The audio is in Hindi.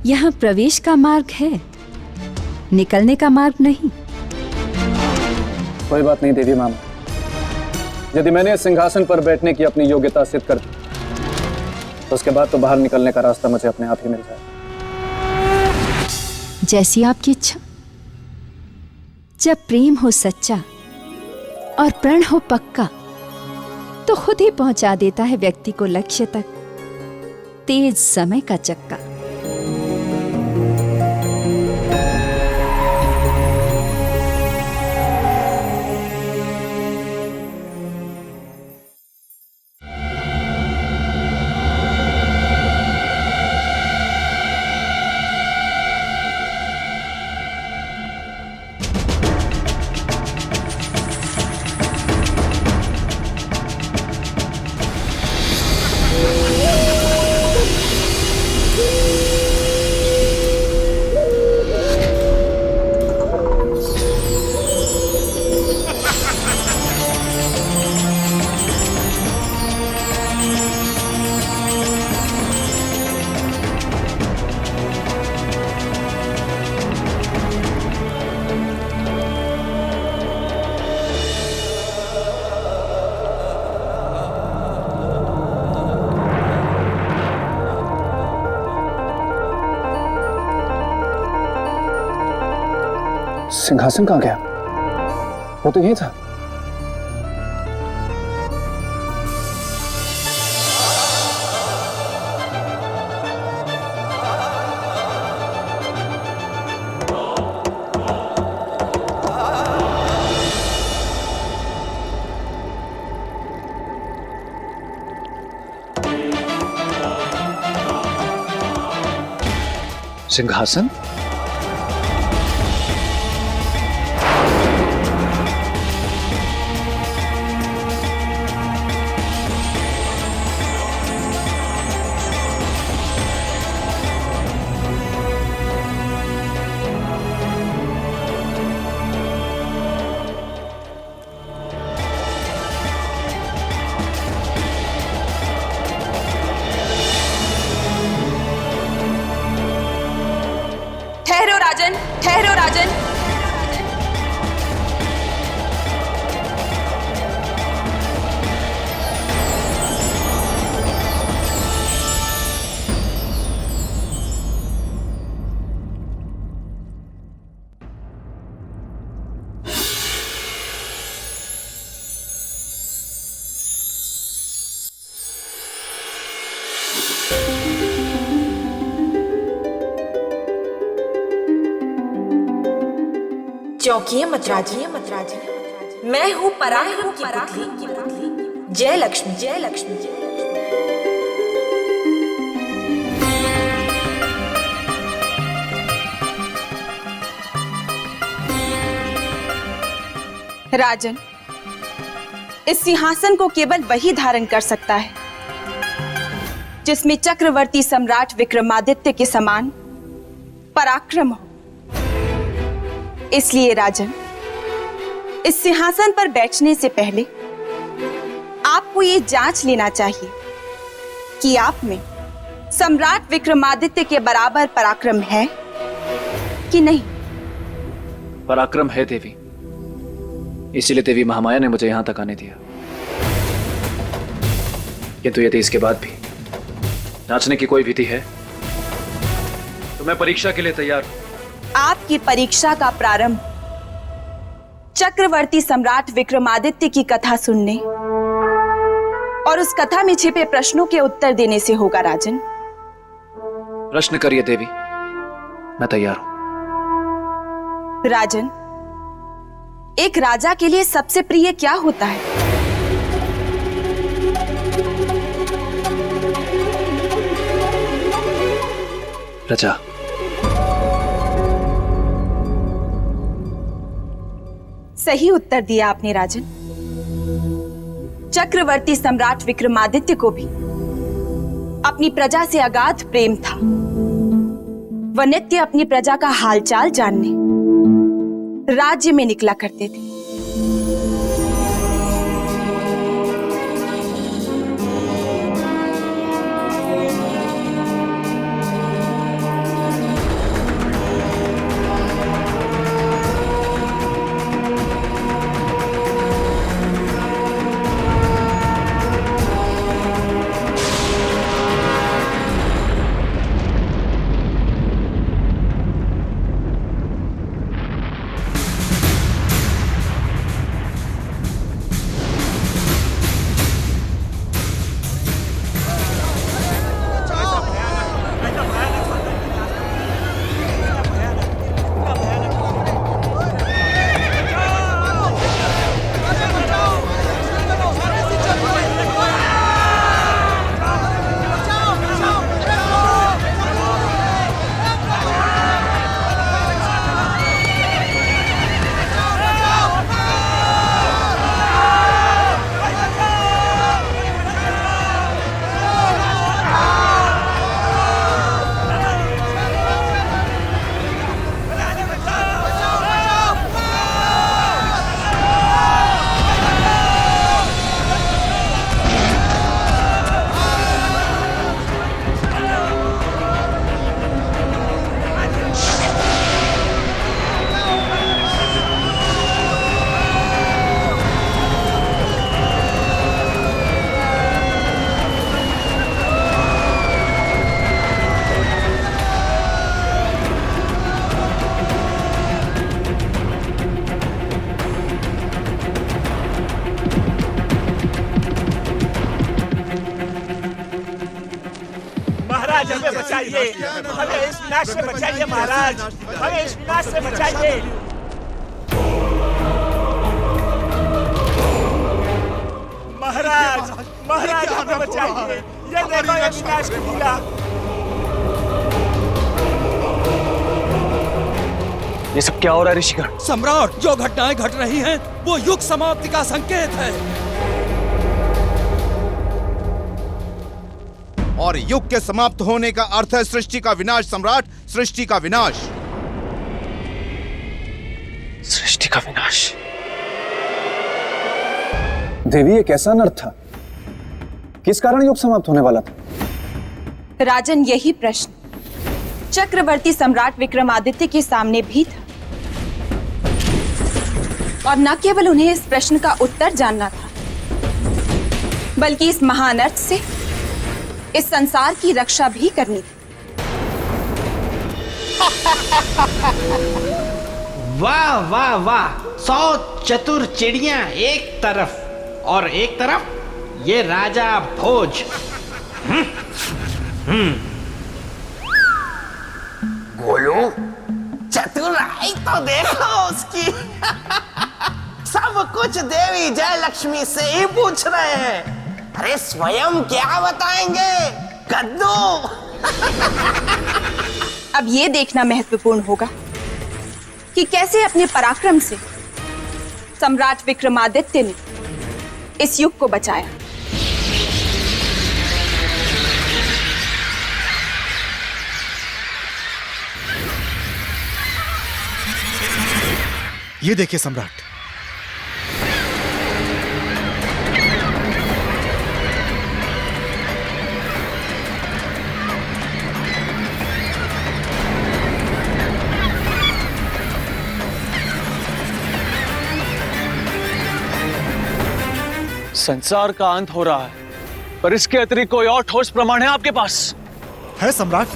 यहाँ प्रवेश का मार्ग है, निकलने का मार्ग नहीं। कोई बात नहीं देवी मामा, यदि मैंने इस सिंहासन पर बैठने की अपनी योग्यता सिद्ध कर दी तो उसके बाद तो बाहर निकलने का रास्ता मुझे अपने आप ही मिल जाएगा। जैसी आपकी इच्छा। जब प्रेम हो सच्चा और प्रण हो पक्का तो खुद ही पहुंचा देता है व्यक्ति को लक्ष्य तक तेज समय का चक्का। सिंहासन कहाँ गया? वो तो यही था। सिंहासन? ठहरो राजन। चौंकिए मत राजी, मैं हूँ पराक्रम की पुतली। जय लक्ष्मी, जय लक्ष्मी। राजन, इस सिंहासन को केवल वही धारण कर सकता है जिसमें चक्रवर्ती सम्राट विक्रमादित्य के समान पराक्रम हो। इसलिए राजन, इस सिंहासन पर बैठने से पहले आपको ये जांच लेना चाहिए कि आप में सम्राट विक्रमादित्य के बराबर पराक्रम है कि नहीं। पराक्रम है देवी, इसीलिए देवी महामाया ने मुझे यहां तक आने दिया। किंतु यदि इसके बाद भी जांचने की कोई विधि है तो मैं परीक्षा के लिए तैयार हूं। आपकी परीक्षा का प्रारंभ चक्रवर्ती सम्राट विक्रमादित्य की कथा सुनने और उस कथा में छिपे प्रश्नों के उत्तर देने से होगा राजन। प्रश्न करिए देवी, मैं तैयार हूं। राजन, एक राजा के लिए सबसे प्रिय क्या होता है? प्रजा। सही उत्तर दिया आपने राजन। चक्रवर्ती सम्राट विक्रमादित्य को भी अपनी प्रजा से अगाध प्रेम था। वह नित्य अपनी प्रजा का हालचाल जानने राज्य में निकला करते थे। महाराज हमें बचाइए, हमें इस विनाश से बचाइए महाराज, हमें इस विनाश से बचाइए। महाराज महाराज हमें बचाइए, ये देखो ये विनाश की लीला। ये सब क्या हो रहा है ऋषिगण? सम्राट, जो घटनाएं घट रही हैं वो युग समाप्ति का संकेत है। और युग के समाप्त होने का अर्थ है सृष्टि का विनाश सम्राट, सृष्टि का विनाश। सृष्टि का विनाश। देवी ये कैसा अनर्थ था? किस कारण युग समाप्त होने वाला था? राजन, यही प्रश्न चक्रवर्ती सम्राट विक्रमादित्य के सामने भी था, और न केवल उन्हें इस प्रश्न का उत्तर जानना था, बल्कि इस महाअनर्थ से इस संसार की रक्षा भी करनी थी। वाह वाह वाह, 100 चतुर चिड़ियां एक तरफ और एक तरफ ये राजा भोज। गोलू, चतुराई तो देखो उसकी। सब कुछ देवी जयलक्ष्मी से ही पूछ रहे हैं। अरे स्वयं क्या बताएंगे कद्दू। अब ये देखना महत्वपूर्ण होगा कि कैसे अपने पराक्रम से सम्राट विक्रमादित्य ने इस युग को बचाया। ये देखिए सम्राट, संसार का अंत हो रहा है, पर इसके अतिरिक्त कोई और ठोस प्रमाण है आपके पास? है सम्राट।